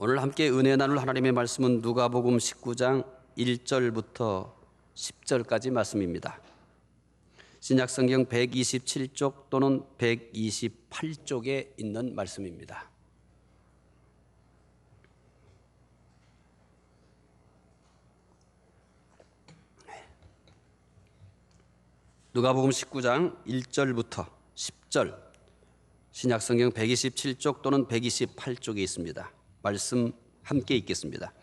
오늘 함께 은혜 나눌 하나님의 말씀은 누가복음 19장 1절부터 10절까지 말씀입니다. 신약성경 127쪽 또는 128쪽에 있는 말씀입니다. 누가복음 19장 1절부터 10절, 신약성경 127쪽 또는 128쪽에 있습니다. 말씀 함께 읽겠습니다.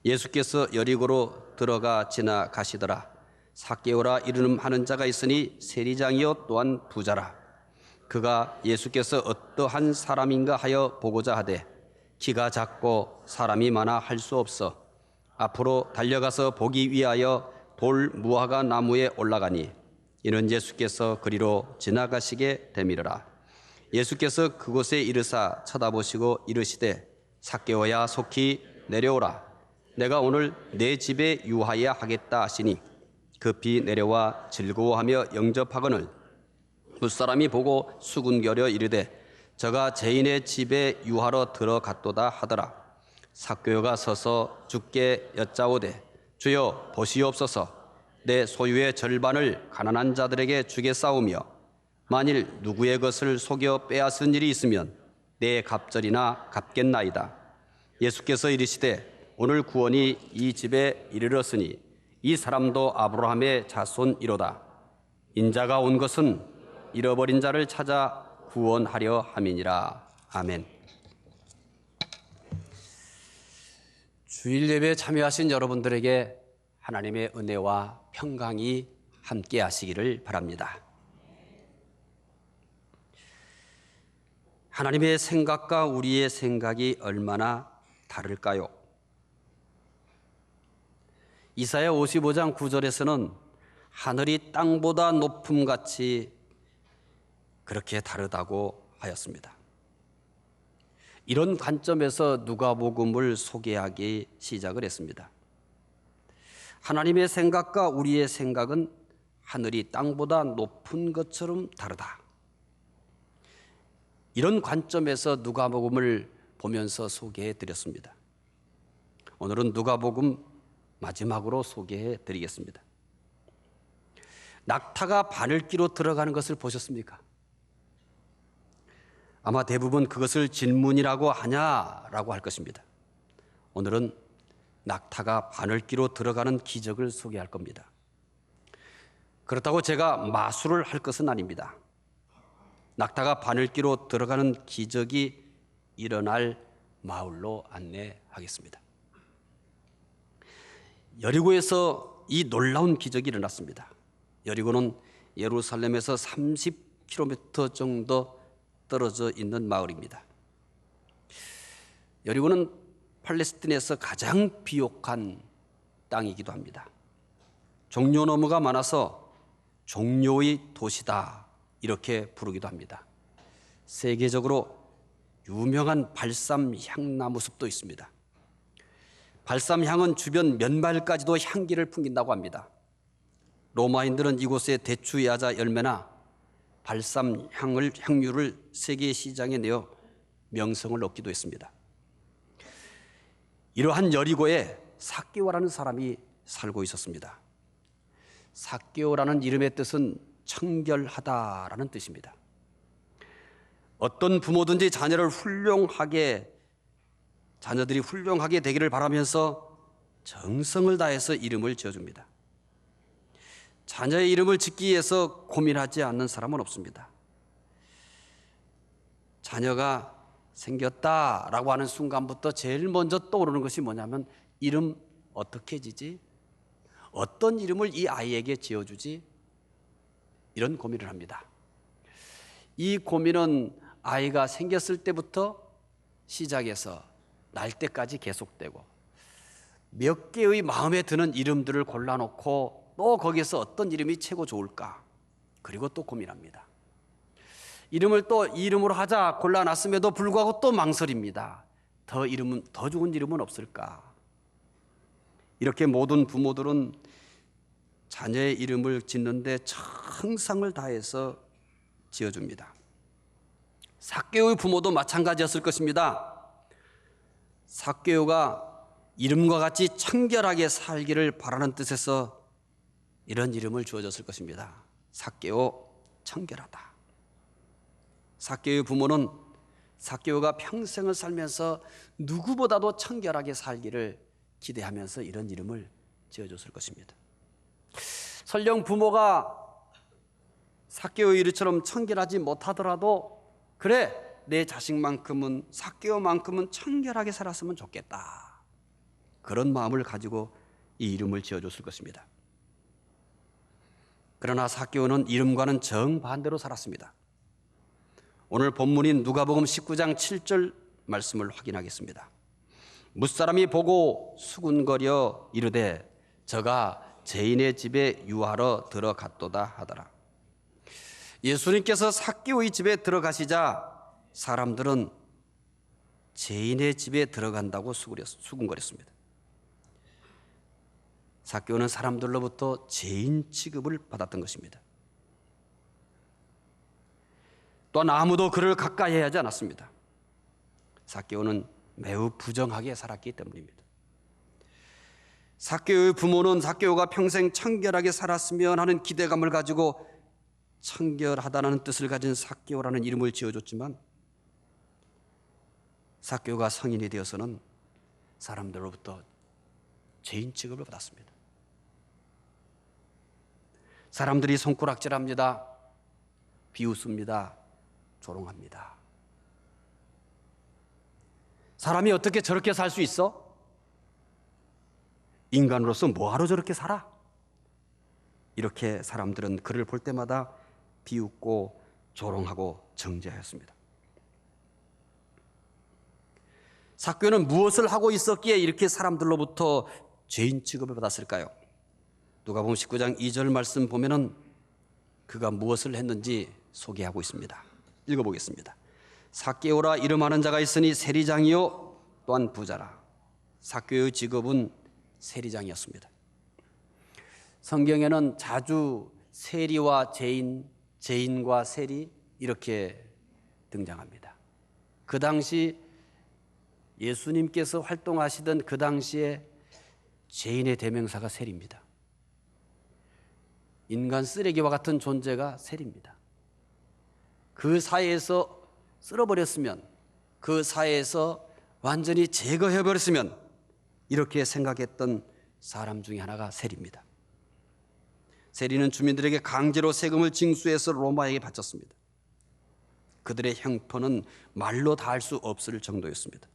예수께서 여리고로 들어가 지나가시더라. 삭개오라 이름 하는 자가 있으니 세리장이요 또한 부자라. 그가 예수께서 어떠한 사람인가 하여 보고자 하되 키가 작고 사람이 많아 할 수 없어 앞으로 달려가서 보기 위하여 돌 무화과 나무에 올라가니 이는 예수께서 그리로 지나가시게 되밀어라. 예수께서 그곳에 이르사 쳐다보시고 이르시되 삭개오야 속히 내려오라. 내가 오늘 내 집에 유하여야 하겠다 하시니 급히 내려와 즐거워하며 영접하거늘 뭇사람이 보고 수군거려 이르되 저가 죄인의 집에 유하러 들어갔도다 하더라. 삭개오가 서서 주께 여짜오되 주여 보시옵소서. 내 소유의 절반을 가난한 자들에게 주겠사오며 만일 누구의 것을 속여 빼앗은 일이 있으면 내 갑절이나 갚겠나이다. 예수께서 이르시되 오늘 구원이 이 집에 이르렀으니 이 사람도 아브라함의 자손이로다. 인자가 온 것은 잃어버린 자를 찾아 구원하려 함이니라. 아멘. 주일 예배에 참여하신 여러분들에게 하나님의 은혜와 평강이 함께 하시기를 바랍니다. 하나님의 생각과 우리의 생각이 얼마나 다를까요? 이사야 55장 9절에서는 하늘이 땅보다 높음같이 그렇게 다르다고 하였습니다. 이런 관점에서 누가복음을 소개하기 시작을 했습니다. 하나님의 생각과 우리의 생각은 하늘이 땅보다 높은 것처럼 다르다. 이런 관점에서 누가복음을 보면서 소개해 드렸습니다. 오늘은 누가복음 마지막으로 소개해 드리겠습니다. 낙타가 바늘귀로 들어가는 것을 보셨습니까? 아마 대부분 그것을 질문이라고 하냐라고 할 것입니다. 오늘은 낙타가 바늘귀로 들어가는 기적을 소개할 겁니다. 그렇다고 제가 마술을 할 것은 아닙니다. 낙타가 바늘귀로 들어가는 기적이 일어날 마을로 안내하겠습니다. 여리고에서 이 놀라운 기적이 일어났습니다. 여리고는 예루살렘에서 30km 정도 떨어져 있는 마을입니다. 여리고는 팔레스틴에서 가장 비옥한 땅이기도 합니다. 종려나무가 많아서 종려의 도시다 이렇게 부르기도 합니다. 세계적으로 유명한 발삼 향나무 숲도 있습니다. 발삼 향은 주변 몇 마일까지도 향기를 풍긴다고 합니다. 로마인들은 이곳에 대추 야자 열매나 발삼 향유를 세계 시장에 내어 명성을 얻기도 했습니다. 이러한 여리고에 삭개오라는 사람이 살고 있었습니다. 삭개오라는 이름의 뜻은 청결하다라는 뜻입니다. 어떤 부모든지 자녀들이 훌륭하게 되기를 바라면서 정성을 다해서 이름을 지어줍니다. 자녀의 이름을 짓기 위해서 고민하지 않는 사람은 없습니다. 자녀가 생겼다라고 하는 순간부터 제일 먼저 떠오르는 것이 뭐냐면 이름 어떻게 지지? 어떤 이름을 이 아이에게 지어주지? 이런 고민을 합니다. 이 고민은 아이가 생겼을 때부터 시작해서 날 때까지 계속되고 몇 개의 마음에 드는 이름들을 골라놓고 또 거기에서 어떤 이름이 최고 좋을까? 그리고 또 고민합니다. 이름을 또 이름으로 하자 골라놨음에도 불구하고 또 망설입니다. 더 좋은 이름은 없을까? 이렇게 모든 부모들은 자녀의 이름을 짓는데 정성을 다해서 지어줍니다. 삭개오의 부모도 마찬가지였을 것입니다. 삭개오가 이름과 같이 청결하게 살기를 바라는 뜻에서 이런 이름을 주어졌을 것입니다. 삭개오, 청결하다. 삭개오의 부모는 삭개오가 평생을 살면서 누구보다도 청결하게 살기를 기대하면서 이런 이름을 지어줬을 것입니다. 설령 부모가 삭개오의 이름처럼 청결하지 못하더라도 그래, 내 자식만큼은, 삭개오만큼은 청결하게 살았으면 좋겠다, 그런 마음을 가지고 이 이름을 지어줬을 것입니다. 그러나 삭개오는 이름과는 정반대로 살았습니다. 오늘 본문인 누가복음 19장 7절 말씀을 확인하겠습니다. 무사람이 보고 수군거려 이르되 저가 죄인의 집에 유하러 들어갔도다 하더라. 예수님께서 삭개오의 집에 들어가시자 사람들은 죄인의 집에 들어간다고 수군거렸습니다. 삭개오는 사람들로부터 죄인 취급을 받았던 것입니다. 또한 아무도 그를 가까이 하지 않았습니다. 삭개오는 매우 부정하게 살았기 때문입니다. 삭개오의 부모는 삭개오가 평생 청결하게 살았으면 하는 기대감을 가지고 청결하다는 뜻을 가진 삭개오라는 이름을 지어줬지만 삭개오가 성인이 되어서는 사람들로부터 죄인 취급을 받았습니다. 사람들이 손가락질합니다. 비웃습니다. 조롱합니다. 사람이 어떻게 저렇게 살 수 있어? 인간으로서 뭐하러 저렇게 살아? 이렇게 사람들은 그를 볼 때마다 비웃고 조롱하고 정죄하였습니다. 삭개오는 무엇을 하고 있었기에 이렇게 사람들로부터 죄인 취급을 받았을까요? 누가복음 19장 2절 말씀 보면은 그가 무엇을 했는지 소개하고 있습니다. 읽어보겠습니다. 삭개오라 이름하는 자가 있으니 세리장이요 또한 부자라. 삭개오의 직업은 세리장이었습니다. 성경에는 자주 세리와 죄인, 죄인과 세리 이렇게 등장합니다. 그 당시 예수님께서 활동하시던 그 당시에 죄인의 대명사가 세리입니다. 인간 쓰레기와 같은 존재가 세리입니다. 그 사회에서 쓸어버렸으면, 그 사회에서 완전히 제거해버렸으면 이렇게 생각했던 사람 중에 하나가 세리입니다. 세리는 주민들에게 강제로 세금을 징수해서 로마에게 바쳤습니다. 그들의 형편은 말로 다 할 수 없을 정도였습니다.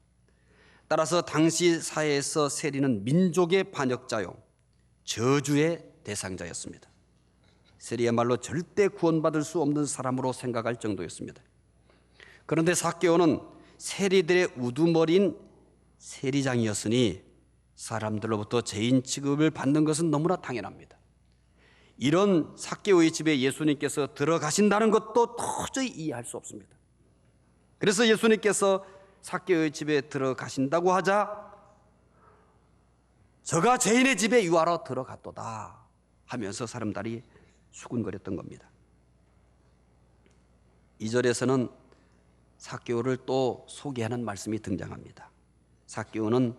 따라서 당시 사회에서 세리는 민족의 반역자요, 저주의 대상자였습니다. 세리야말로 절대 구원받을 수 없는 사람으로 생각할 정도였습니다. 그런데 삭개오는 세리들의 우두머리인 세리장이었으니 사람들로부터 죄인 취급을 받는 것은 너무나 당연합니다. 이런 삭개오의 집에 예수님께서 들어가신다는 것도 도저히 이해할 수 없습니다. 그래서 예수님께서 삭개오의 집에 들어가신다고 하자 저가 죄인의 집에 유하러 들어갔도다 하면서 사람들이 수군거렸던 겁니다. 2절에서는 삭개오를 또 소개하는 말씀이 등장합니다. 삭개오는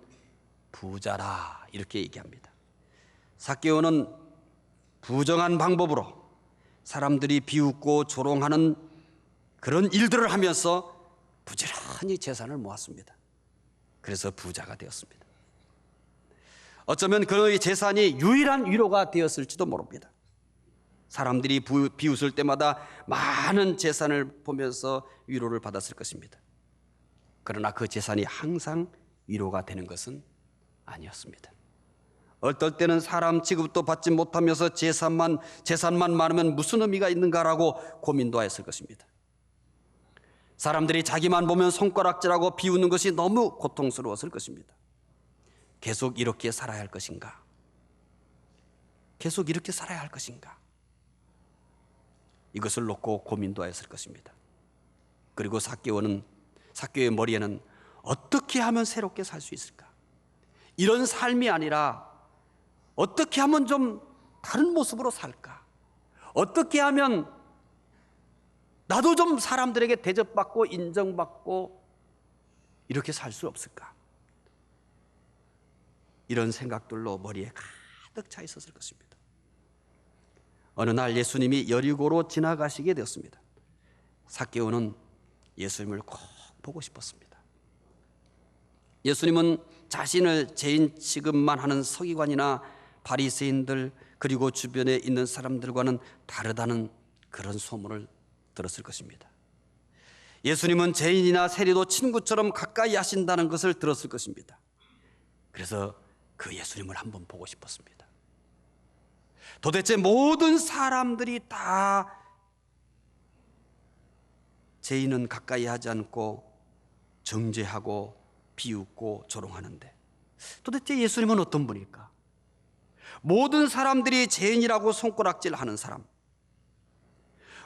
부자라 이렇게 얘기합니다. 삭개오는 부정한 방법으로 사람들이 비웃고 조롱하는 그런 일들을 하면서 부지런히 재산을 모았습니다. 그래서 부자가 되었습니다. 어쩌면 그의 재산이 유일한 위로가 되었을지도 모릅니다. 사람들이 비웃을 때마다 많은 재산을 보면서 위로를 받았을 것입니다. 그러나 그 재산이 항상 위로가 되는 것은 아니었습니다. 어떨 때는 사람 취급도 받지 못하면서 재산만 많으면 무슨 의미가 있는가라고 고민도 했을 것입니다. 사람들이 자기만 보면 손가락질하고 비웃는 것이 너무 고통스러웠을 것입니다. 계속 이렇게 살아야 할 것인가? 계속 이렇게 살아야 할 것인가? 이것을 놓고 고민도 했을 것입니다. 그리고 삭개오의 머리에는 어떻게 하면 새롭게 살 수 있을까? 이런 삶이 아니라 어떻게 하면 좀 다른 모습으로 살까? 어떻게 하면 나도 좀 사람들에게 대접받고 인정받고 이렇게 살 수 없을까? 이런 생각들로 머리에 가득 차 있었을 것입니다. 어느 날 예수님이 여리고로 지나가시게 되었습니다. 삭개오는 예수님을 꼭 보고 싶었습니다. 예수님은 자신을 죄인 취급만 하는 서기관이나 바리새인들 그리고 주변에 있는 사람들과는 다르다는 그런 소문을 들었을 것입니다. 예수님은 죄인이나 세리도 친구처럼 가까이 하신다는 것을 들었을 것입니다. 그래서 그 예수님을 한번 보고 싶었습니다. 도대체 모든 사람들이 다 죄인은 가까이 하지 않고 정죄하고 비웃고 조롱하는데 도대체 예수님은 어떤 분일까? 모든 사람들이 죄인이라고 손가락질하는 사람,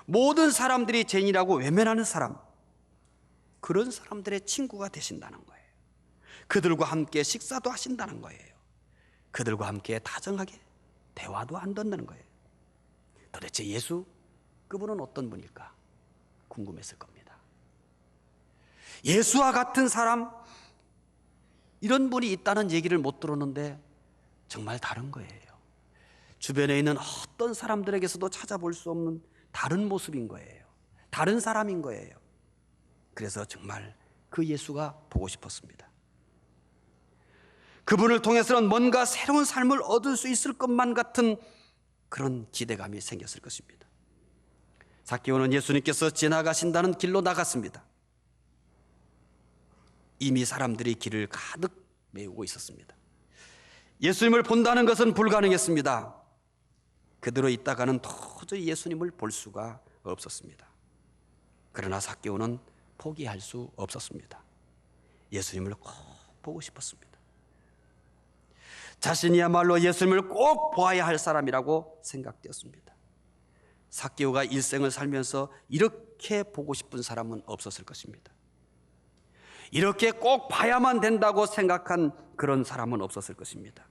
모든 사람들이 죄인이라고 외면하는 사람, 그런 사람들의 친구가 되신다는 거예요. 그들과 함께 식사도 하신다는 거예요. 그들과 함께 다정하게 대화도 한다는 거예요. 도대체 예수, 그분은 어떤 분일까 궁금했을 겁니다. 예수와 같은 사람, 이런 분이 있다는 얘기를 못 들었는데 정말 다른 거예요. 주변에 있는 어떤 사람들에게서도 찾아볼 수 없는 다른 모습인 거예요. 다른 사람인 거예요. 그래서 정말 그 예수가 보고 싶었습니다. 그분을 통해서는 뭔가 새로운 삶을 얻을 수 있을 것만 같은 그런 기대감이 생겼을 것입니다. 삭개오는 예수님께서 지나가신다는 길로 나갔습니다. 이미 사람들이 길을 가득 메우고 있었습니다. 예수님을 본다는 것은 불가능했습니다. 그대로 있다가는 도저히 예수님을 볼 수가 없었습니다. 그러나 삭개오는 포기할 수 없었습니다. 예수님을 꼭 보고 싶었습니다. 자신이야말로 예수님을 꼭 보아야 할 사람이라고 생각되었습니다. 삭개오가 일생을 살면서 이렇게 보고 싶은 사람은 없었을 것입니다. 이렇게 꼭 봐야만 된다고 생각한 그런 사람은 없었을 것입니다.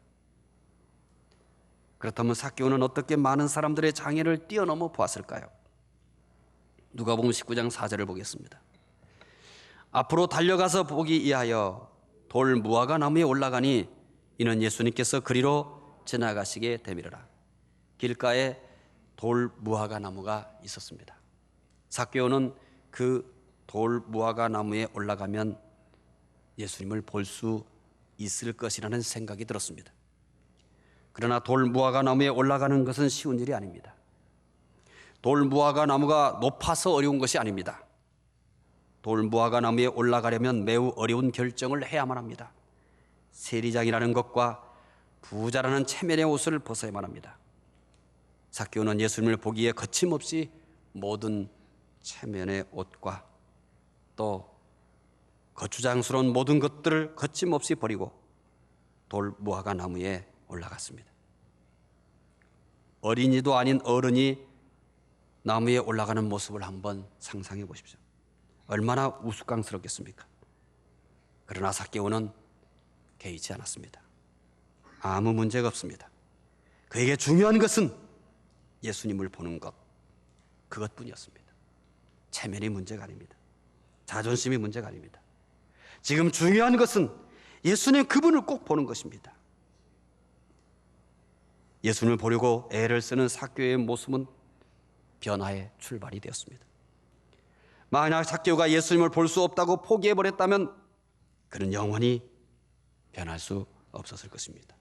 그렇다면 삭개오는 어떻게 많은 사람들의 장애를 뛰어넘어 보았을까요? 누가복음 19장 4절을 보겠습니다. 앞으로 달려가서 보기 위하여 돌 무화과 나무에 올라가니 이는 예수님께서 그리로 지나가시게 되밀어라. 길가에 돌 무화과 나무가 있었습니다. 삭개오는 그 돌 무화과 나무에 올라가면 예수님을 볼 수 있을 것이라는 생각이 들었습니다. 그러나 돌 무화과 나무에 올라가는 것은 쉬운 일이 아닙니다. 돌 무화과 나무가 높아서 어려운 것이 아닙니다. 돌 무화과 나무에 올라가려면 매우 어려운 결정을 해야만 합니다. 세리장이라는 것과 부자라는 체면의 옷을 벗어야만 합니다. 삭개오는 예수님을 보기에 거침없이 모든 체면의 옷과 또 거추장스러운 모든 것들을 거침없이 버리고 돌 무화과 나무에 올라갔습니다. 어린이도 아닌 어른이 나무에 올라가는 모습을 한번 상상해 보십시오. 얼마나 우스꽝스럽겠습니까? 그러나 삭개오는 개의치 않았습니다. 아무 문제가 없습니다. 그에게 중요한 것은 예수님을 보는 것, 그것뿐이었습니다. 체면이 문제가 아닙니다. 자존심이 문제가 아닙니다. 지금 중요한 것은 예수님 그분을 꼭 보는 것입니다. 예수님을 보려고 애를 쓰는 삭개오의 모습은 변화의 출발이 되었습니다. 만약 삭개오가 예수님을 볼 수 없다고 포기해버렸다면 그는 영원히 변할 수 없었을 것입니다.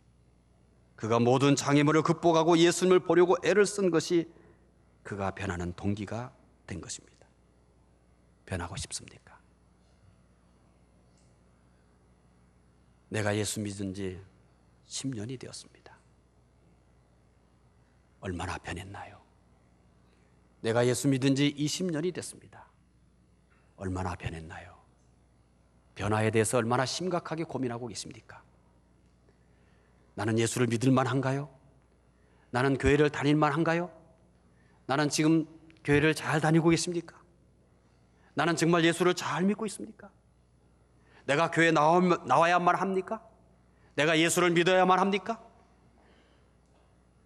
그가 모든 장애물을 극복하고 예수님을 보려고 애를 쓴 것이 그가 변하는 동기가 된 것입니다. 변하고 싶습니까? 내가 예수 믿은 지 10년이 되었습니다. 얼마나 변했나요? 내가 예수 믿은 지 20년이 됐습니다. 얼마나 변했나요? 변화에 대해서 얼마나 심각하게 고민하고 계십니까? 나는 예수를 믿을 만한가요? 나는 교회를 다닐 만한가요? 나는 지금 교회를 잘 다니고 있습니까? 나는 정말 예수를 잘 믿고 있습니까? 내가 교회에 나와야만 합니까? 내가 예수를 믿어야만 합니까?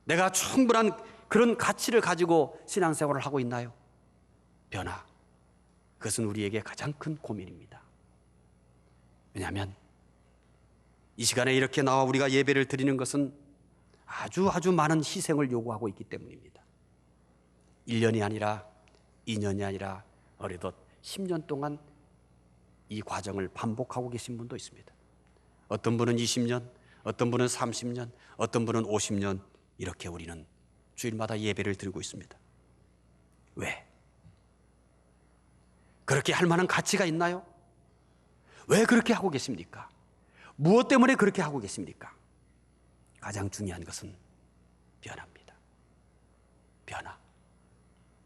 내가 충분한 그런 가치를 가지고 신앙생활을 하고 있나요? 변화, 그것은 우리에게 가장 큰 고민입니다. 왜냐하면 이 시간에 이렇게 나와 우리가 예배를 드리는 것은 아주 많은 희생을 요구하고 있기 때문입니다. 1년이 아니라 2년이 아니라 어느덧 10년 동안 이 과정을 반복하고 계신 분도 있습니다. 어떤 분은 20년, 어떤 분은 30년, 어떤 분은 50년 이렇게 우리는 주일마다 예배를 드리고 있습니다. 왜? 그렇게 할 만한 가치가 있나요? 왜 그렇게 하고 계십니까? 무엇 때문에 그렇게 하고 계십니까? 가장 중요한 것은 변화입니다.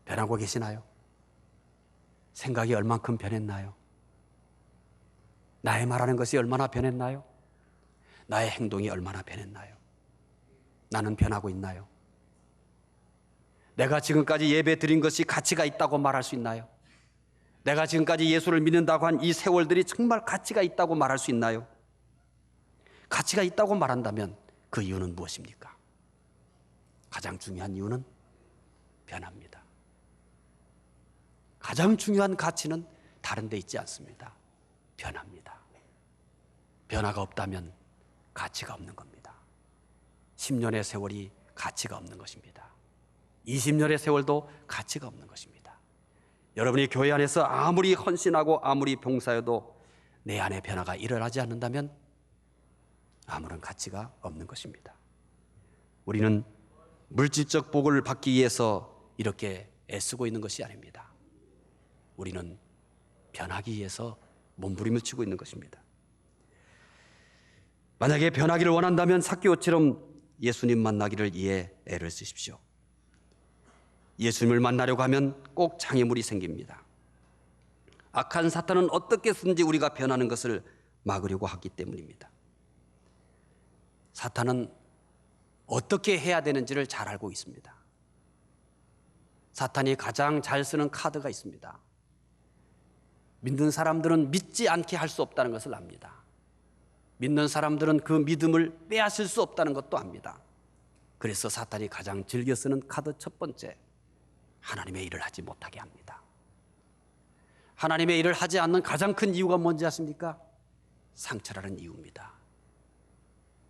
변하고 계시나요? 생각이 얼만큼 변했나요? 나의 말하는 것이 얼마나 변했나요? 나의 행동이 얼마나 변했나요? 나는 변하고 있나요? 내가 지금까지 예배 드린 것이 가치가 있다고 말할 수 있나요? 내가 지금까지 예수를 믿는다고 한 이 세월들이 정말 가치가 있다고 말할 수 있나요? 가치가 있다고 말한다면 그 이유는 무엇입니까? 가장 중요한 이유는 변화입니다. 가장 중요한 가치는 다른 데 있지 않습니다. 변화입니다. 변화가 없다면 가치가 없는 겁니다. 10년의 세월이 가치가 없는 것입니다. 20년의 세월도 가치가 없는 것입니다. 여러분이 교회 안에서 아무리 헌신하고 아무리 봉사해도 내 안에 변화가 일어나지 않는다면 아무런 가치가 없는 것입니다. 우리는 물질적 복을 받기 위해서 이렇게 애쓰고 있는 것이 아닙니다. 우리는 변하기 위해서 몸부림을 치고 있는 것입니다. 만약에 변하기를 원한다면 삭개오처럼 예수님 만나기를 위해 애를 쓰십시오. 예수님을 만나려고 하면 꼭 장애물이 생깁니다. 악한 사탄은 어떻게 쓰든지 우리가 변하는 것을 막으려고 하기 때문입니다. 사탄은 어떻게 해야 되는지를 잘 알고 있습니다. 사탄이 가장 잘 쓰는 카드가 있습니다. 믿는 사람들은 믿지 않게 할 수 없다는 것을 압니다. 믿는 사람들은 그 믿음을 빼앗을 수 없다는 것도 압니다. 그래서 사탄이 가장 즐겨 쓰는 카드 첫 번째, 하나님의 일을 하지 못하게 합니다. 하나님의 일을 하지 않는 가장 큰 이유가 뭔지 아십니까? 상처라는 이유입니다.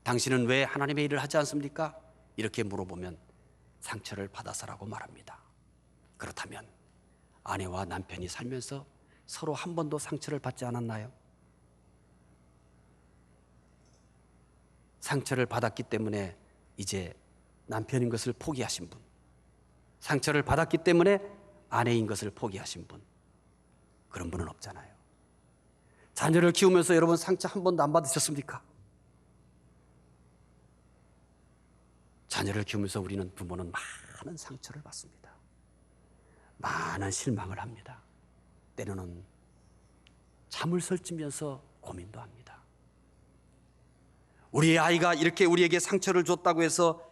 당신은 왜 하나님의 일을 하지 않습니까? 이렇게 물어보면 상처를 받아서라고 말합니다. 그렇다면 아내와 남편이 살면서 서로 한 번도 상처를 받지 않았나요? 상처를 받았기 때문에 이제 남편인 것을 포기하신 분, 상처를 받았기 때문에 아내인 것을 포기하신 분, 그런 분은 없잖아요. 자녀를 키우면서 여러분 상처 한 번도 안 받으셨습니까? 자녀를 키우면서 우리는 부모는 많은 상처를 받습니다. 많은 실망을 합니다. 때로는 잠을 설치면서 고민도 합니다. 우리의 아이가 이렇게 우리에게 상처를 줬다고 해서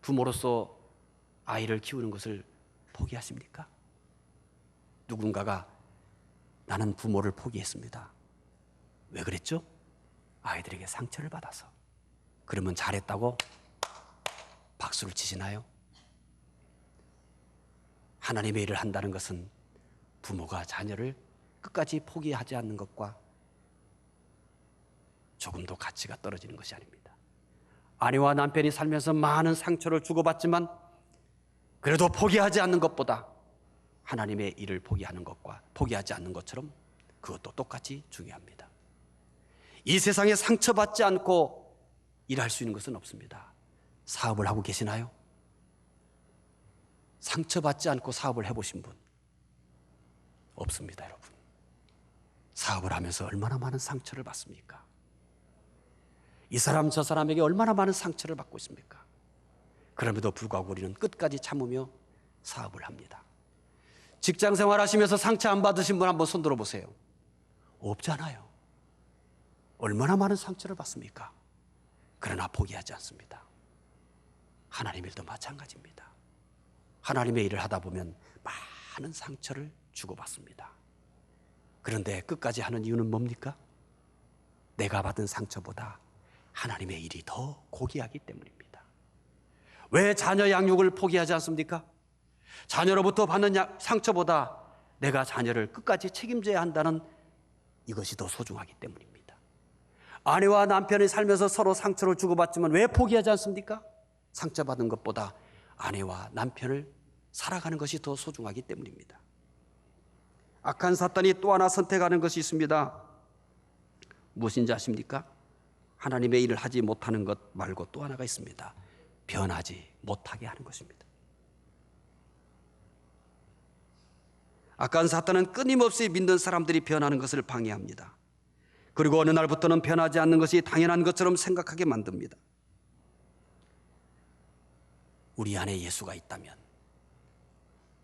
부모로서 아이를 키우는 것을 포기하십니까? 누군가가 나는 부모를 포기했습니다. 왜 그랬죠? 아이들에게 상처를 받아서. 그러면 잘했다고 박수를 치시나요? 하나님의 일을 한다는 것은 부모가 자녀를 끝까지 포기하지 않는 것과 조금도 가치가 떨어지는 것이 아닙니다. 아내와 남편이 살면서 많은 상처를 주고받지만 그래도 포기하지 않는 것보다 하나님의 일을 포기하는 것과 포기하지 않는 것처럼 그것도 똑같이 중요합니다. 이 세상에 상처받지 않고 일할 수 있는 것은 없습니다. 사업을 하고 계시나요? 상처받지 않고 사업을 해보신 분 없습니다, 여러분. 사업을 하면서 얼마나 많은 상처를 받습니까? 이 사람 저 사람에게 얼마나 많은 상처를 받고 있습니까? 그럼에도 불구하고 우리는 끝까지 참으며 사업을 합니다. 직장 생활 하시면서 상처 안 받으신 분 한번 손 들어보세요. 없잖아요. 얼마나 많은 상처를 받습니까? 그러나 포기하지 않습니다. 하나님 일도 마찬가지입니다. 하나님의 일을 하다 보면 많은 상처를 주고받습니다. 그런데 끝까지 하는 이유는 뭡니까? 내가 받은 상처보다 하나님의 일이 더 고귀하기 때문입니다. 왜 자녀 양육을 포기하지 않습니까? 자녀로부터 받는 상처보다 내가 자녀를 끝까지 책임져야 한다는 이것이 더 소중하기 때문입니다. 아내와 남편이 살면서 서로 상처를 주고받지만 왜 포기하지 않습니까? 상처받은 것보다 아내와 남편을 살아가는 것이 더 소중하기 때문입니다. 악한 사탄이 또 하나 선택하는 것이 있습니다. 무엇인지 아십니까? 하나님의 일을 하지 못하는 것 말고 또 하나가 있습니다. 변하지 못하게 하는 것입니다. 악한 사탄은 끊임없이 믿는 사람들이 변하는 것을 방해합니다. 그리고 어느 날부터는 변하지 않는 것이 당연한 것처럼 생각하게 만듭니다. 우리 안에 예수가 있다면,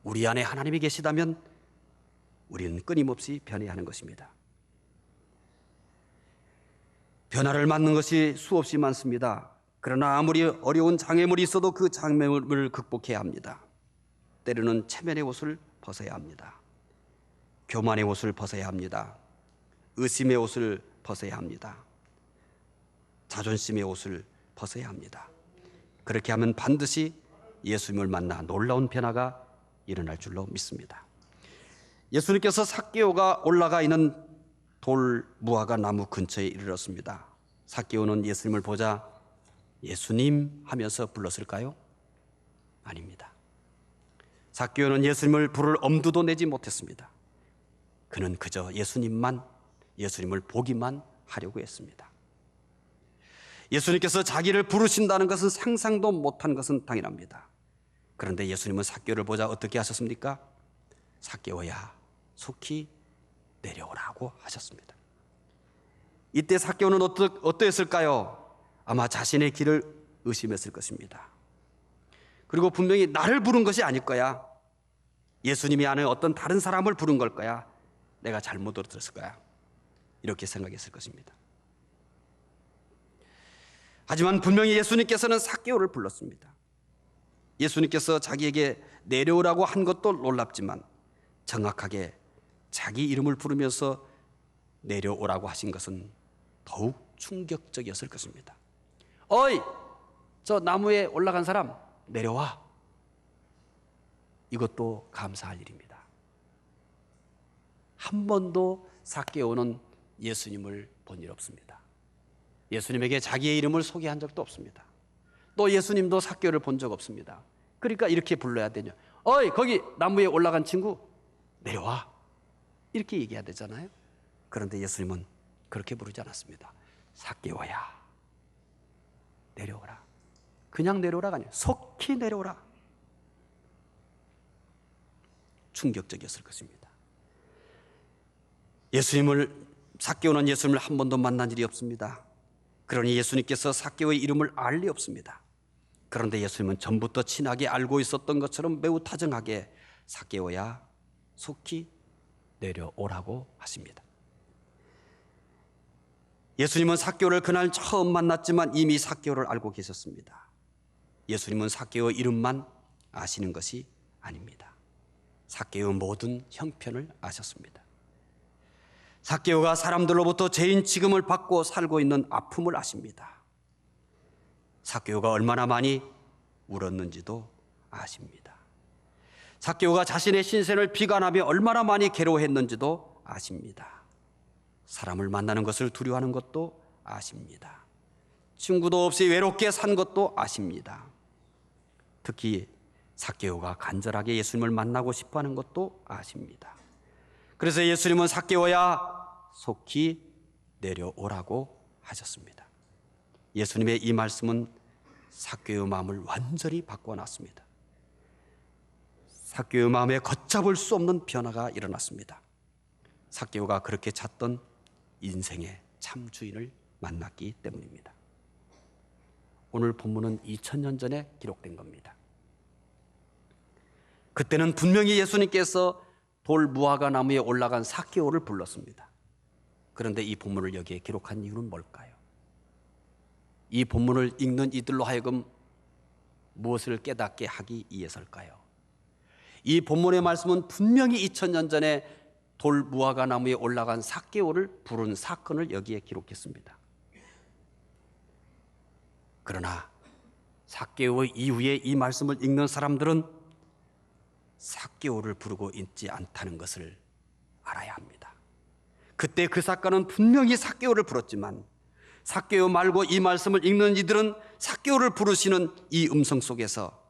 우리 안에 하나님이 계시다면 우리는 끊임없이 변해야 하는 것입니다. 변화를 맞는 것이 수없이 많습니다. 그러나 아무리 어려운 장애물이 있어도 그 장애물을 극복해야 합니다. 때로는 체면의 옷을 벗어야 합니다. 교만의 옷을 벗어야 합니다. 의심의 옷을 벗어야 합니다. 자존심의 옷을 벗어야 합니다. 그렇게 하면 반드시 예수님을 만나 놀라운 변화가 일어날 줄로 믿습니다. 예수님께서 삭개오가 올라가 있는 돌 무화과 나무 근처에 이르렀습니다. 삭개오는 예수님을 보자 예수님 하면서 불렀을까요? 아닙니다. 삭개오는 예수님을 부를 엄두도 내지 못했습니다. 그는 그저 예수님을 보기만 하려고 했습니다. 예수님께서 자기를 부르신다는 것은 상상도 못한 것은 당연합니다. 그런데 예수님은 삭개오를 보자 어떻게 하셨습니까? 삭개오야, 속히 내려오라고 하셨습니다. 이때 삭개오는 어떠했을까요? 아마 자신의 길을 의심했을 것입니다. 그리고 분명히 나를 부른 것이 아닐 거야. 예수님이 아는 어떤 다른 사람을 부른 걸 거야. 내가 잘못 들었을 거야. 이렇게 생각했을 것입니다. 하지만 분명히 예수님께서는 삭개오를 불렀습니다. 예수님께서 자기에게 내려오라고 한 것도 놀랍지만 정확하게 자기 이름을 부르면서 내려오라고 하신 것은 더욱 충격적이었을 것입니다. 어이, 저 나무에 올라간 사람 내려와. 이것도 감사할 일입니다. 한 번도 삭개오는 예수님을 본 일 없습니다. 예수님에게 자기의 이름을 소개한 적도 없습니다. 또 예수님도 삭개오를 본 적 없습니다. 그러니까 이렇게 불러야 되냐? 어이, 거기 나무에 올라간 친구 내려와. 이렇게 얘기해야 되잖아요. 그런데 예수님은 그렇게 부르지 않았습니다. 삭개오야, 내려오라. 그냥 내려오라가 아니에요. 속히 내려오라. 충격적이었을 것입니다. 삭개오는 예수님을 한 번도 만난 일이 없습니다. 그러니 예수님께서 삭개오의 이름을 알 리 없습니다. 그런데 예수님은 전부터 친하게 알고 있었던 것처럼 매우 다정하게 삭개오야, 속히 내려오라고 하십니다. 예수님은 삭개오를 그날 처음 만났지만 이미 삭개오를 알고 계셨습니다. 예수님은 삭개오 이름만 아시는 것이 아닙니다. 삭개오 모든 형편을 아셨습니다. 삭개오가 사람들로부터 죄인 취급을 받고 살고 있는 아픔을 아십니다. 삭개오가 얼마나 많이 울었는지도 아십니다. 삭개오가 자신의 신세를 비관하며 얼마나 많이 괴로워했는지도 아십니다. 사람을 만나는 것을 두려워하는 것도 아십니다. 친구도 없이 외롭게 산 것도 아십니다. 특히 삭개오가 간절하게 예수님을 만나고 싶어하는 것도 아십니다. 그래서 예수님은 삭개오야, 속히 내려오라고 하셨습니다. 예수님의 이 말씀은 삭개오의 마음을 완전히 바꿔놨습니다. 삭개오의 마음에 걷잡을 수 없는 변화가 일어났습니다. 삭개오가 그렇게 찾던 인생의 참 주인을 만났기 때문입니다. 오늘 본문은 2000년 전에 기록된 겁니다. 그때는 분명히 예수님께서 돌 무화과 나무에 올라간 삭개오를 불렀습니다. 그런데 이 본문을 여기에 기록한 이유는 뭘까요? 이 본문을 읽는 이들로 하여금 무엇을 깨닫게 하기 위해서일까요? 이 본문의 말씀은 분명히 2000년 전에 돌 무화과 나무에 올라간 삭개오를 부른 사건을 여기에 기록했습니다. 그러나 삭개오의 이후에 이 말씀을 읽는 사람들은 삭개오를 부르고 있지 않다는 것을 알아야 합니다. 그때 그 사건은 분명히 삭개오를 불렀지만 삭개오 말고 이 말씀을 읽는 이들은 삭개오를 부르시는 이 음성 속에서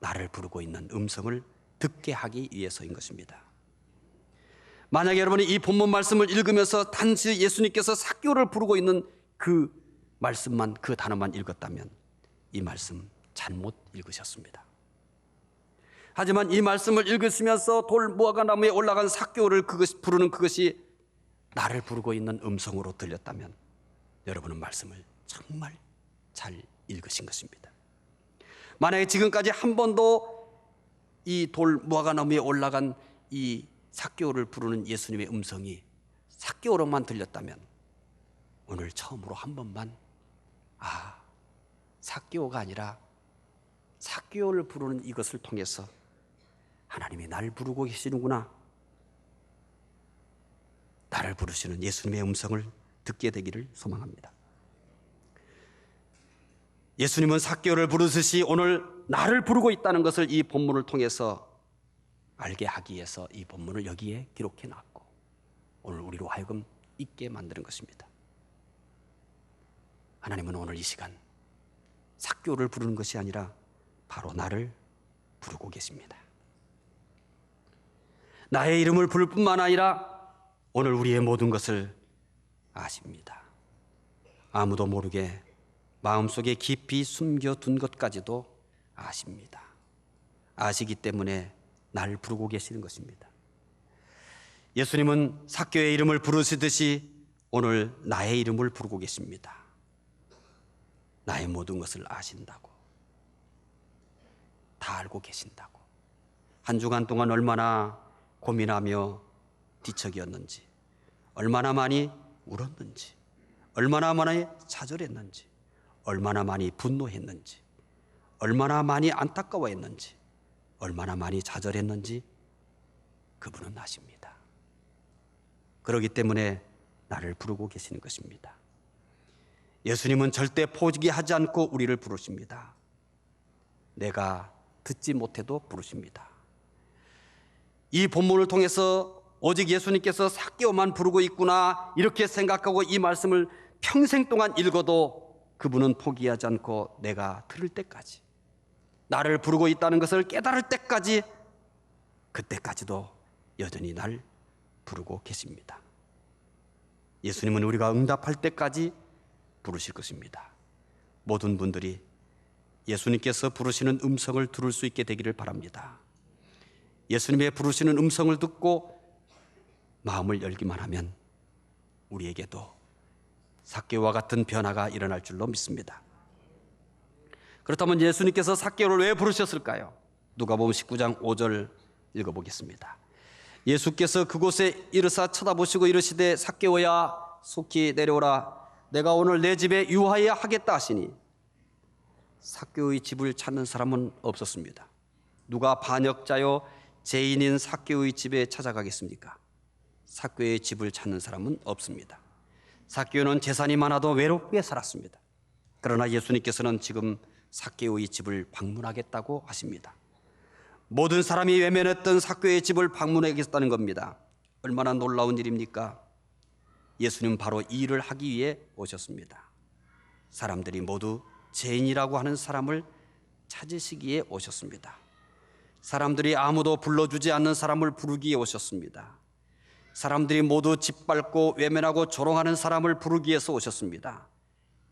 나를 부르고 있는 음성을 듣게 하기 위해서인 것입니다. 만약에 여러분이 이 본문 말씀을 읽으면서 단지 예수님께서 삭개오를 부르고 있는 그 말씀만, 그 단어만 읽었다면 이 말씀 잘못 읽으셨습니다. 하지만 이 말씀을 읽으시면서 돌 무화과 나무에 올라간 삭개오를 부르는 그것이 나를 부르고 있는 음성으로 들렸다면 여러분은 말씀을 정말 잘 읽으신 것입니다. 만약에 지금까지 한 번도 이 돌 무화과 나무에 올라간 이 삭개오를 부르는 예수님의 음성이 삭개오로만 들렸다면 오늘 처음으로 한 번만 삭개오가 아니라 삭개오를 부르는 이것을 통해서 하나님이 날 부르고 계시는구나, 나를 부르시는 예수님의 음성을 듣게 되기를 소망합니다. 예수님은 삭개오를 부르듯이 오늘 나를 부르고 있다는 것을 이 본문을 통해서 알게 하기 위해서 이 본문을 여기에 기록해 놨고 오늘 우리로 하여금 있게 만드는 것입니다. 하나님은 오늘 이 시간 삭개오를 부르는 것이 아니라 바로 나를 부르고 계십니다. 나의 이름을 부를 뿐만 아니라 오늘 우리의 모든 것을 아십니다. 아무도 모르게 마음속에 깊이 숨겨둔 것까지도 아십니다. 아시기 때문에 날 부르고 계시는 것입니다. 예수님은 삭개오의 이름을 부르시듯이 오늘 나의 이름을 부르고 계십니다. 나의 모든 것을 아신다고, 다 알고 계신다고, 한 주간 동안 얼마나 고민하며 뒤척이었는지, 얼마나 많이 울었는지, 얼마나 많이 좌절했는지, 얼마나 많이 분노했는지, 얼마나 많이 안타까워했는지, 얼마나 많이 좌절했는지 그분은 아십니다. 그렇기 때문에 나를 부르고 계시는 것입니다. 예수님은 절대 포기하지 않고 우리를 부르십니다. 내가 듣지 못해도 부르십니다. 이 본문을 통해서 오직 예수님께서 삭개오만 부르고 있구나 이렇게 생각하고 이 말씀을 평생 동안 읽어도 그분은 포기하지 않고 내가 들을 때까지, 나를 부르고 있다는 것을 깨달을 때까지, 그때까지도 여전히 날 부르고 계십니다. 예수님은 우리가 응답할 때까지 부르실 것입니다. 모든 분들이 예수님께서 부르시는 음성을 들을 수 있게 되기를 바랍니다. 예수님의 부르시는 음성을 듣고 마음을 열기만 하면 우리에게도 삭개오와 같은 변화가 일어날 줄로 믿습니다. 그렇다면 예수님께서 삭개오를 왜 부르셨을까요? 누가복음 19장 5절 읽어보겠습니다. 예수께서 그곳에 이르사 쳐다보시고 이르시되 삭개오야 속히 내려오라, 내가 오늘 내 집에 유하여야 하겠다 하시니 삭개오의 집을 찾는 사람은 없었습니다. 누가 반역자요 죄인인 삭개오의 집에 찾아가겠습니까? 삭개오의 집을 찾는 사람은 없습니다. 삭개오는 재산이 많아도 외롭게 살았습니다. 그러나 예수님께서는 지금 삭개오의 집을 방문하겠다고 하십니다. 모든 사람이 외면했던 삭개오의 집을 방문하겠다는 겁니다. 얼마나 놀라운 일입니까? 예수님은 바로 이 일을 하기 위해 오셨습니다. 사람들이 모두 죄인이라고 하는 사람을 찾으시기에 오셨습니다. 사람들이 아무도 불러주지 않는 사람을 부르기에 오셨습니다. 사람들이 모두 짓밟고 외면하고 조롱하는 사람을 부르기 위해서 오셨습니다.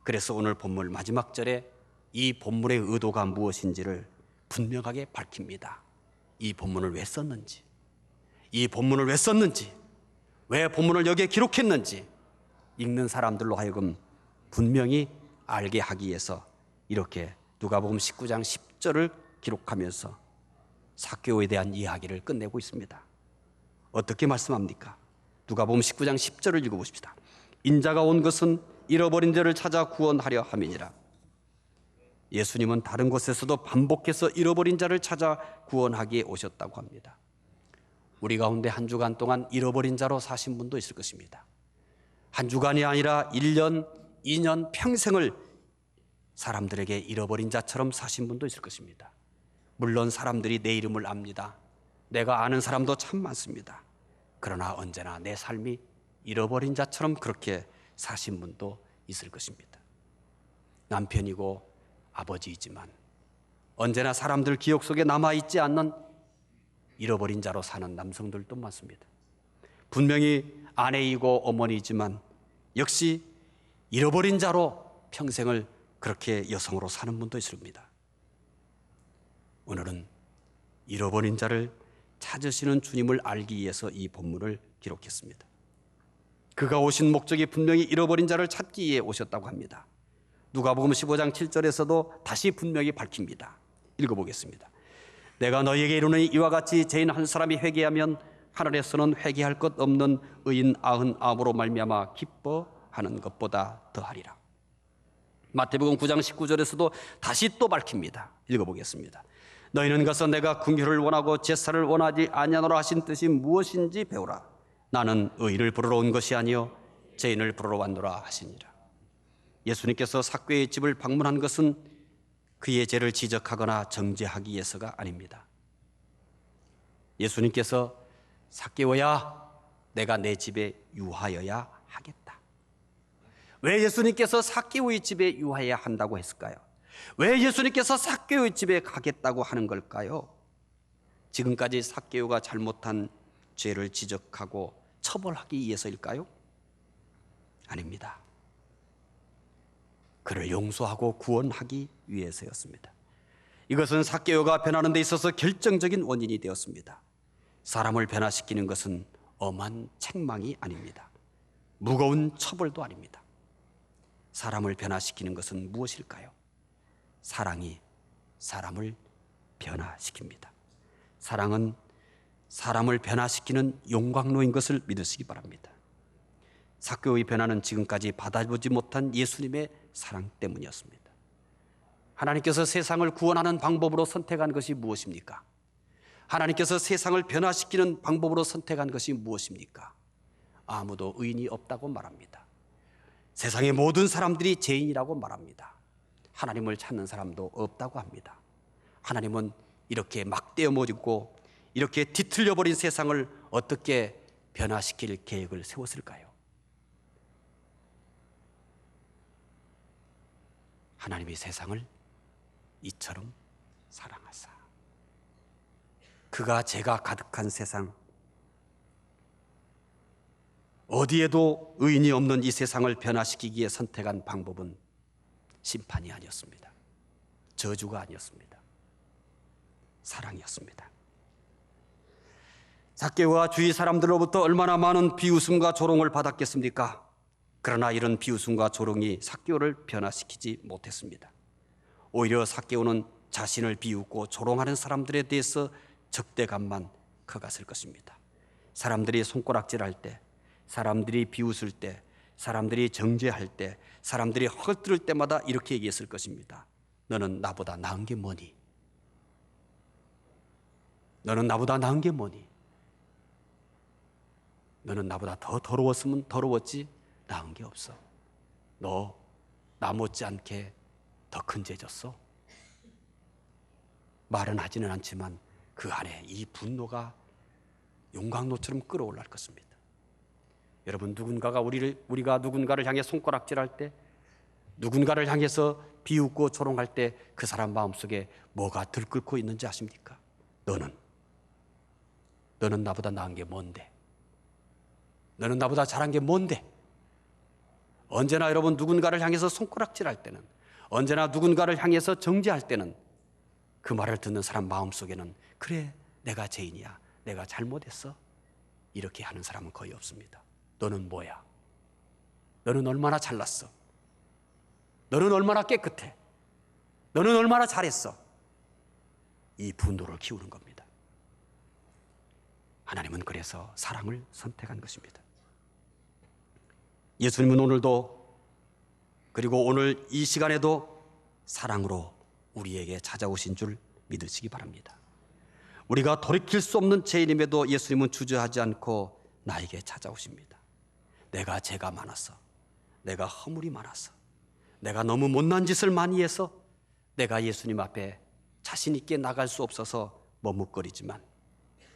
그래서 오늘 본문 마지막 절에 이 본문의 의도가 무엇인지를 분명하게 밝힙니다. 이 본문을 왜 썼는지, 이 본문을 왜 썼는지, 왜 본문을 여기에 기록했는지 읽는 사람들로 하여금 분명히 알게 하기 위해서 이렇게 누가복음 19장 10절을 기록하면서 삭개오에 대한 이야기를 끝내고 있습니다. 어떻게 말씀합니까? 누가복음 19장 10절을 읽어보십시다. 인자가 온 것은 잃어버린 자를 찾아 구원하려 함이니라. 예수님은 다른 곳에서도 반복해서 잃어버린 자를 찾아 구원하기에 오셨다고 합니다. 우리 가운데 한 주간 동안 잃어버린 자로 사신 분도 있을 것입니다. 한 주간이 아니라 1년, 2년, 평생을 사람들에게 잃어버린 자처럼 사신 분도 있을 것입니다. 물론 사람들이 내 이름을 압니다. 내가 아는 사람도 참 많습니다. 그러나 언제나 내 삶이 잃어버린 자처럼 그렇게 사신 분도 있을 것입니다. 남편이고 아버지이지만 언제나 사람들 기억 속에 남아있지 않는 잃어버린 자로 사는 남성들도 많습니다. 분명히 아내이고 어머니이지만 역시 잃어버린 자로 평생을 그렇게 여성으로 사는 분도 있습니다. 오늘은 잃어버린 자를 찾으시는 주님을 알기 위해서 이 본문을 기록했습니다. 그가 오신 목적이 분명히 잃어버린 자를 찾기 위해 오셨다고 합니다. 누가복음 15장 7절에서도 다시 분명히 밝힙니다. 읽어보겠습니다. 내가 너희에게 이르노니 이와 같이 죄인 한 사람이 회개하면 하늘에서는 회개할 것 없는 의인 99으로 말미암아 기뻐하는 것보다 더하리라. 마태복음 9장 19절에서도 다시 또 밝힙니다. 읽어보겠습니다. 너희는 가서 내가 긍휼을 원하고 제사를 원하지 아니하노라 하신 뜻이 무엇인지 배우라. 나는 의인을 부르러 온 것이 아니요 죄인을 부르러 왔노라 하시니라. 예수님께서 삭개오의 집을 방문한 것은 그의 죄를 지적하거나 정죄하기 위해서가 아닙니다. 예수님께서 삭개오야, 내가 내 집에 유하여야 하겠다. 왜 예수님께서 삭개오의 집에 유하여야 한다고 했을까요? 왜 예수님께서 삭개오의 집에 가겠다고 하는 걸까요? 지금까지 삭개오가 잘못한 죄를 지적하고 처벌하기 위해서일까요? 아닙니다. 그를 용서하고 구원하기 위해서였습니다. 이것은 삭개오가 변하는 데 있어서 결정적인 원인이 되었습니다. 사람을 변화시키는 것은 엄한 책망이 아닙니다. 무거운 처벌도 아닙니다. 사람을 변화시키는 것은 무엇일까요? 사랑이 사람을 변화시킵니다. 사랑은 사람을 변화시키는 용광로인 것을 믿으시기 바랍니다. 삭개오의 변화는 지금까지 받아보지 못한 예수님의 사랑 때문이었습니다. 하나님께서 세상을 구원하는 방법으로 선택한 것이 무엇입니까? 하나님께서 세상을 변화시키는 방법으로 선택한 것이 무엇입니까? 아무도 의인이 없다고 말합니다. 세상의 모든 사람들이 죄인이라고 말합니다. 하나님을 찾는 사람도 없다고 합니다. 하나님은 이렇게 막대어머지고 이렇게 뒤틀려버린 세상을 어떻게 변화시킬 계획을 세웠을까요? 하나님이 세상을 이처럼 사랑하사 그가 죄가 가득한 세상, 어디에도 의인이 없는 이 세상을 변화시키기에 선택한 방법은 심판이 아니었습니다. 저주가 아니었습니다. 사랑이었습니다. 삭개오와 주위 사람들로부터 얼마나 많은 비웃음과 조롱을 받았겠습니까? 그러나 이런 비웃음과 조롱이 삭개오를 변화시키지 못했습니다. 오히려 삭개오는 자신을 비웃고 조롱하는 사람들에 대해서 적대감만 커갔을 것입니다. 사람들이 손가락질할 때, 사람들이 비웃을 때, 사람들이 정죄할 때, 사람들이 헛들을 때마다 이렇게 얘기했을 것입니다. 너는 나보다 나은 게 뭐니? 너는 나보다 나은 게 뭐니? 너는 나보다 더 더러웠으면 더러웠지 나은 게 없어. 너 나 못지않게 더 큰 죄 졌어. 말은 하지는 않지만 그 안에 이 분노가 용광로처럼 끓어올랄 것입니다. 여러분, 우리가 누군가를 향해 손가락질할 때, 누군가를 향해서 비웃고 조롱할 때 그 사람 마음속에 뭐가 들끓고 있는지 아십니까? 너는 나보다 나은 게 뭔데? 너는 나보다 잘한 게 뭔데? 언제나 여러분 누군가를 향해서 손가락질할 때는, 언제나 누군가를 향해서 정죄할 때는 그 말을 듣는 사람 마음속에는 그래, 내가 죄인이야, 내가 잘못했어, 이렇게 하는 사람은 거의 없습니다. 너는 뭐야? 너는 얼마나 잘났어? 너는 얼마나 깨끗해? 너는 얼마나 잘했어? 이 분노를 키우는 겁니다. 하나님은 그래서 사랑을 선택한 것입니다. 예수님은 오늘도, 그리고 오늘 이 시간에도 사랑으로 우리에게 찾아오신 줄 믿으시기 바랍니다. 우리가 돌이킬 수 없는 죄인임에도 예수님은 주저하지 않고 나에게 찾아오십니다. 내가 죄가 많아서, 내가 허물이 많아서, 내가 너무 못난 짓을 많이 해서 내가 예수님 앞에 자신 있게 나갈 수 없어서 머뭇거리지만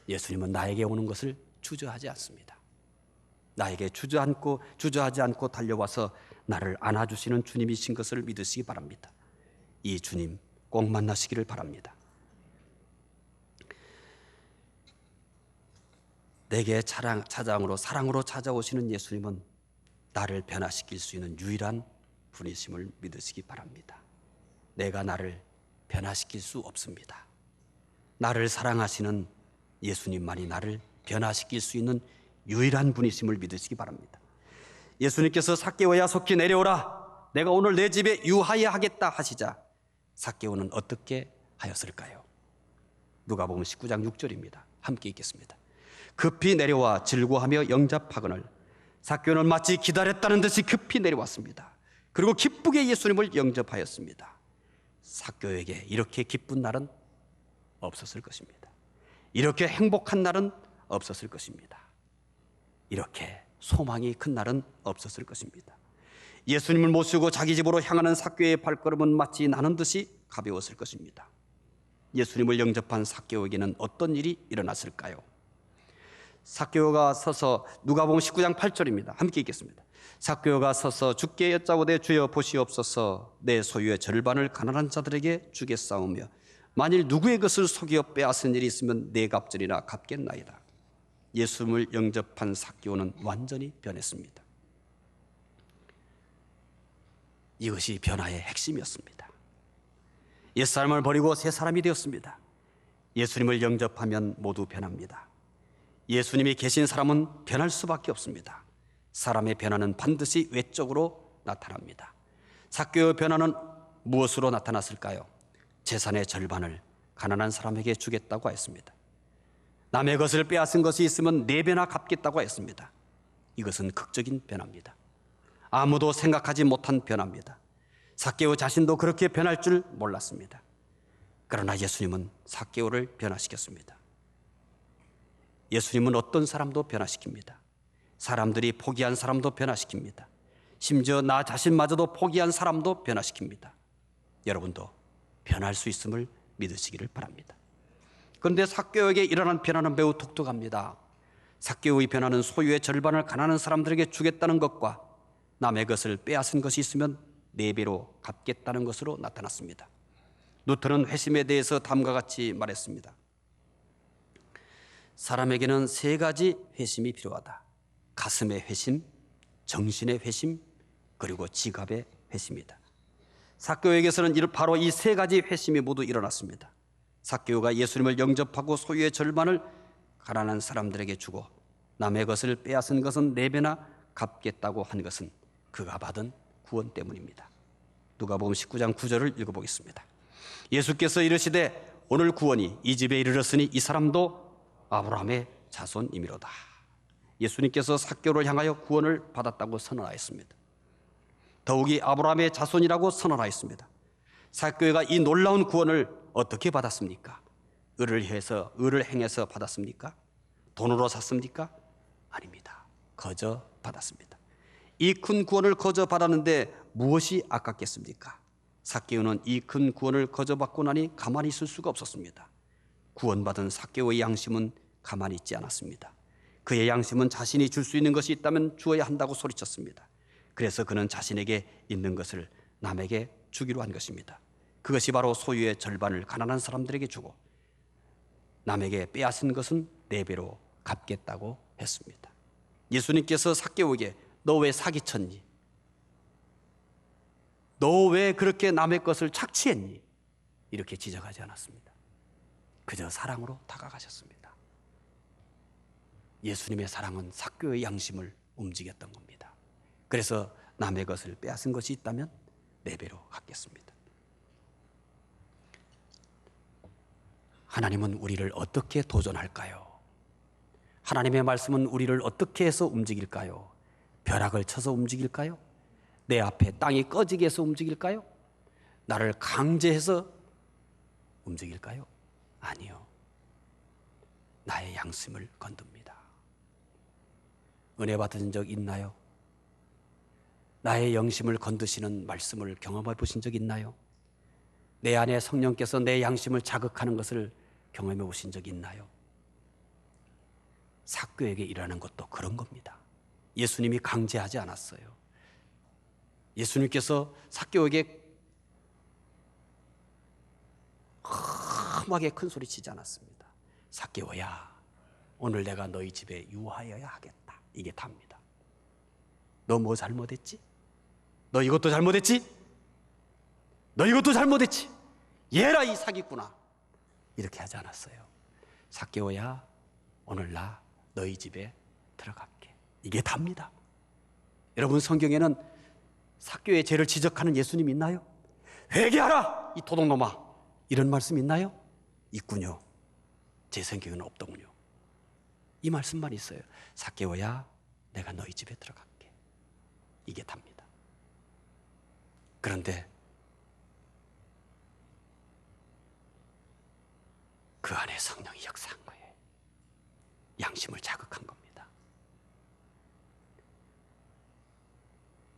예수님은 나에게 오는 것을 주저하지 않습니다. 나에게 주저하지 않고 달려와서 나를 안아주시는 주님이신 것을 믿으시기 바랍니다. 이 주님 꼭 만나시기를 바랍니다. 내게 사랑으로 찾아오시는 예수님은 나를 변화시킬 수 있는 유일한 분이심을 믿으시기 바랍니다. 내가 나를 변화시킬 수 없습니다. 나를 사랑하시는 예수님만이 나를 변화시킬 수 있는 유일한 분이심을 믿으시기 바랍니다. 예수님께서 삭개오야 속히 내려오라, 내가 오늘 내 집에 유하여 하겠다 하시자 삭개오는 어떻게 하였을까요? 누가복음 19장 6절입니다. 함께 읽겠습니다. 급히 내려와 즐거워하며 영접하거늘 삭개오는 마치 기다렸다는 듯이 급히 내려왔습니다. 그리고 기쁘게 예수님을 영접하였습니다. 삭개오에게 이렇게 기쁜 날은 없었을 것입니다. 이렇게 행복한 날은 없었을 것입니다. 이렇게 소망이 큰 날은 없었을 것입니다. 예수님을 모시고 자기 집으로 향하는 삭개오의 발걸음은 마치 나는 듯이 가벼웠을 것입니다. 예수님을 영접한 삭개오에게는 어떤 일이 일어났을까요? 삭개오가 서서 누가복음 19장 8절입니다. 함께 읽겠습니다. 삭개오가 서서 주께 여짜오되 주여 보시옵소서, 내 소유의 절반을 가난한 자들에게 주겠사오며 만일 누구의 것을 속여 빼앗은 일이 있으면 네 갑절이나 갚겠나이다. 예수님을 영접한 삭개오는 완전히 변했습니다. 이것이 변화의 핵심이었습니다. 옛사람을 버리고 새 사람이 되었습니다. 예수님을 영접하면 모두 변합니다. 예수님이 계신 사람은 변할 수밖에 없습니다. 사람의 변화는 반드시 외적으로 나타납니다. 삭개오의 변화는 무엇으로 나타났을까요? 재산의 절반을 가난한 사람에게 주겠다고 했습니다. 남의 것을 빼앗은 것이 있으면 4배나 갚겠다고 했습니다. 이것은 극적인 변화입니다. 아무도 생각하지 못한 변화입니다. 삭개오 자신도 그렇게 변할 줄 몰랐습니다. 그러나 예수님은 삭개오를 변화시켰습니다. 예수님은 어떤 사람도 변화시킵니다. 사람들이 포기한 사람도 변화시킵니다. 심지어 나 자신마저도 포기한 사람도 변화시킵니다. 여러분도 변할 수 있음을 믿으시기를 바랍니다. 그런데 삭개오에게 일어난 변화는 매우 독특합니다. 삭개오의 변화는 소유의 절반을 가난한 사람들에게 주겠다는 것과 남의 것을 빼앗은 것이 있으면 4배로 갚겠다는 것으로 나타났습니다. 루터는 회심에 대해서 다음과 같이 말했습니다. 사람에게는 3가지 회심이 필요하다. 가슴의 회심, 정신의 회심, 그리고 지갑의 회심이다. 삭개오에게서는 바로 이 3가지 회심이 모두 일어났습니다. 삭개오가 예수님을 영접하고 소유의 절반을 가난한 사람들에게 주고 남의 것을 빼앗은 것은 4배나 갚겠다고 한 것은 그가 받은 구원 때문입니다. 누가복음 19장 9절을 읽어보겠습니다. 예수께서 이르시되 오늘 구원이 이 집에 이르렀으니 이 사람도 아브라함의 자손이미로다. 예수님께서 삭개오를 향하여 구원을 받았다고 선언하였습니다. 더욱이 아브라함의 자손이라고 선언하였습니다. 삭개오가 이 놀라운 구원을 어떻게 받았습니까? 의를 행해서 받았습니까? 돈으로 샀습니까? 아닙니다. 거저 받았습니다. 이 큰 구원을 거저 받았는데 무엇이 아깝겠습니까? 삭개오는 이 큰 구원을 거저 받고 나니 가만히 있을 수가 없었습니다. 구원받은 삭개오의 양심은 가만히 있지 않았습니다. 그의 양심은 자신이 줄 수 있는 것이 있다면 주어야 한다고 소리쳤습니다. 그래서 그는 자신에게 있는 것을 남에게 주기로 한 것입니다. 그것이 바로 소유의 절반을 가난한 사람들에게 주고 남에게 빼앗은 것은 4배로 갚겠다고 했습니다. 예수님께서 삭개오에게 너 왜 사기쳤니? 너 왜 그렇게 남의 것을 착취했니? 이렇게 지적하지 않았습니다. 그저 사랑으로 다가가셨습니다. 예수님의 사랑은 삭개오의 양심을 움직였던 겁니다. 그래서 남의 것을 빼앗은 것이 있다면 4배로 갚겠습니다. 하나님은 우리를 어떻게 도전할까요? 하나님의 말씀은 우리를 어떻게 해서 움직일까요? 벼락을 쳐서 움직일까요? 내 앞에 땅이 꺼지게 해서 움직일까요? 나를 강제해서 움직일까요? 아니요. 나의 양심을 건듭니다. 은혜 받은 적 있나요? 나의 영심을 건드시는 말씀을 경험해 보신 적 있나요? 내 안에 성령께서 내 양심을 자극하는 것을 경험해 보신 적 있나요? 삭개오에게 일어나는 것도 그런 겁니다. 예수님이 강제하지 않았어요. 예수님께서 삭개오에게 험하게 큰 소리 치지 않았습니다. 삭개오야, 오늘 내가 너희 집에 유하여야 하겠다. 이게 답니다. 너 뭐 잘못했지? 너 이것도 잘못했지? 너 이것도 잘못했지? 얘라 이 사기꾼아. 이렇게 하지 않았어요. 삭개오야, 오늘 나 너희 집에 들어갈게. 이게 답니다. 여러분, 성경에는 삭개오의 죄를 지적하는 예수님 있나요? 회개하라 이 도둑놈아, 이런 말씀 있나요? 있군요. 제 성경에는 없더군요. 이 말씀만 있어요. 삭개오야, 내가 너희 집에 들어갈게. 이게 답니다. 그런데 그 안에 성령이 역사한 거예요. 양심을 자극한 겁니다.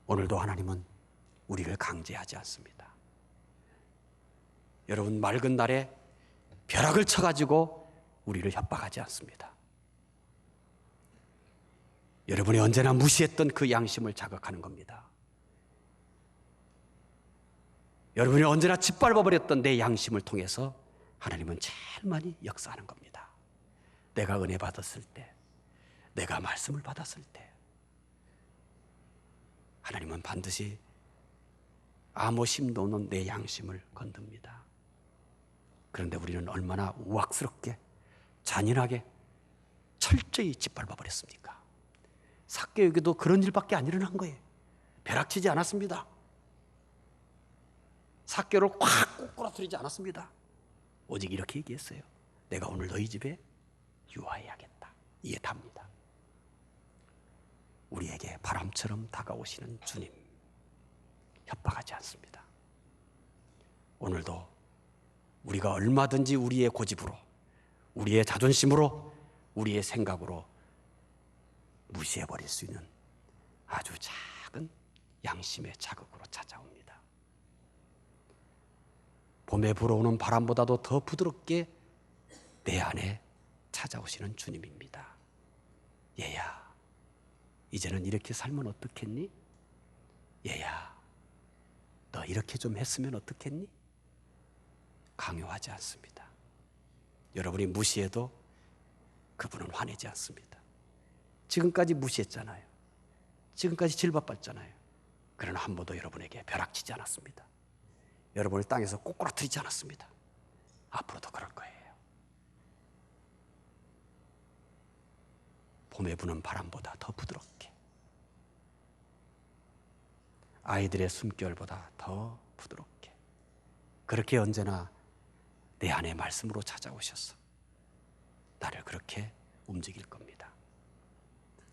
오늘도 하나님은 우리를 강제하지 않습니다. 여러분, 맑은 날에 벼락을 쳐가지고 우리를 협박하지 않습니다. 여러분이 언제나 무시했던 그 양심을 자극하는 겁니다. 여러분이 언제나 짓밟아버렸던 내 양심을 통해서 하나님은 제일 많이 역사하는 겁니다. 내가 은혜 받았을 때, 내가 말씀을 받았을 때 하나님은 반드시 아무 심도 없는 내 양심을 건듭니다. 그런데 우리는 얼마나 우악스럽게, 잔인하게, 철저히 짓밟아버렸습니까? 삭개오에게도 그런 일밖에 안 일어난 거예요. 벼락치지 않았습니다. 삭개오를 확 꼬꾸라뜨리지 않았습니다. 오직 이렇게 얘기했어요. 내가 오늘 너희 집에 유하해야겠다. 이게 답니다. 우리에게 바람처럼 다가오시는 주님, 협박하지 않습니다. 오늘도 우리가 얼마든지 우리의 고집으로, 우리의 자존심으로, 우리의 생각으로 무시해버릴 수 있는 아주 작은 양심의 자극으로 찾아옵니다. 봄에 불어오는 바람보다도 더 부드럽게 내 안에 찾아오시는 주님입니다. 얘야, 이제는 이렇게 살면 어떻겠니? 얘야, 너 이렇게 좀 했으면 어떻겠니? 강요하지 않습니다. 여러분이 무시해도 그분은 화내지 않습니다. 지금까지 무시했잖아요. 지금까지 질밥받잖아요. 그러나 한 번도 여러분에게 벼락치지 않았습니다. 여러분을 땅에서 꼬꾸라뜨리지 않았습니다. 앞으로도 그럴 거예요. 봄에 부는 바람보다 더 부드럽게, 아이들의 숨결보다 더 부드럽게, 그렇게 언제나 내 안에 말씀으로 찾아오셔서 나를 그렇게 움직일 겁니다.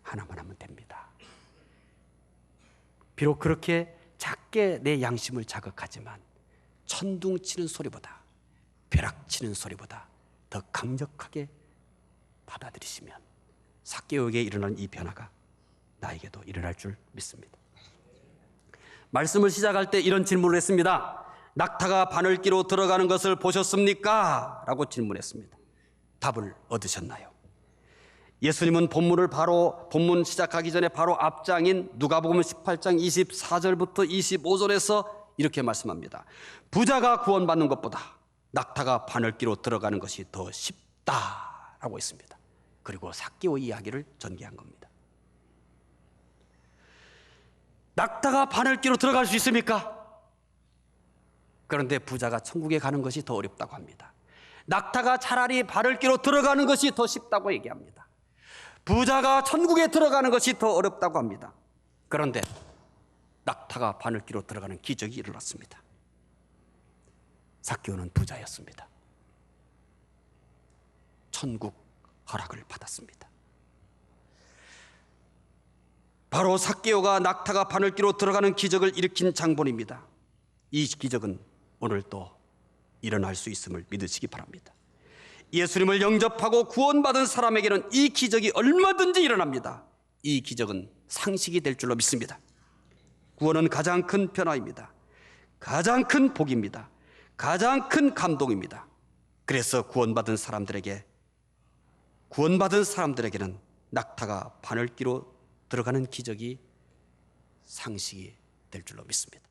하나만 하면 됩니다. 비록 그렇게 작게 내 양심을 자극하지만 천둥치는 소리보다, 벼락치는 소리보다 더 강력하게 받아들이시면 삭개오에게 일어난 이 변화가 나에게도 일어날 줄 믿습니다. 말씀을 시작할 때 이런 질문을 했습니다. 낙타가 바늘기로 들어가는 것을 보셨습니까? 라고 질문했습니다. 답을 얻으셨나요? 예수님은 본문 시작하기 전에 바로 앞장인 누가복음 18장 24절부터 25절에서 이렇게 말씀합니다. 부자가 구원받는 것보다 낙타가 바늘기로 들어가는 것이 더 쉽다라고 했습니다. 그리고 삭개오 이야기를 전개한 겁니다. 낙타가 바늘기로 들어갈 수 있습니까? 그런데 부자가 천국에 가는 것이 더 어렵다고 합니다. 낙타가 차라리 바늘기로 들어가는 것이 더 쉽다고 얘기합니다. 부자가 천국에 들어가는 것이 더 어렵다고 합니다. 그런데 낙타가 바늘기로 들어가는 기적이 일어났습니다. 삭개오는 부자였습니다. 천국 허락을 받았습니다. 바로 삭개오가 낙타가 바늘기로 들어가는 기적을 일으킨 장본입니다. 이 기적은 오늘 또 일어날 수 있음을 믿으시기 바랍니다. 예수님을 영접하고 구원받은 사람에게는 이 기적이 얼마든지 일어납니다. 이 기적은 상식이 될 줄로 믿습니다. 구원은 가장 큰 변화입니다. 가장 큰 복입니다. 가장 큰 감동입니다. 그래서 구원받은 사람들에게는 낙타가 바늘기로 들어가는 기적이 상식이 될 줄로 믿습니다.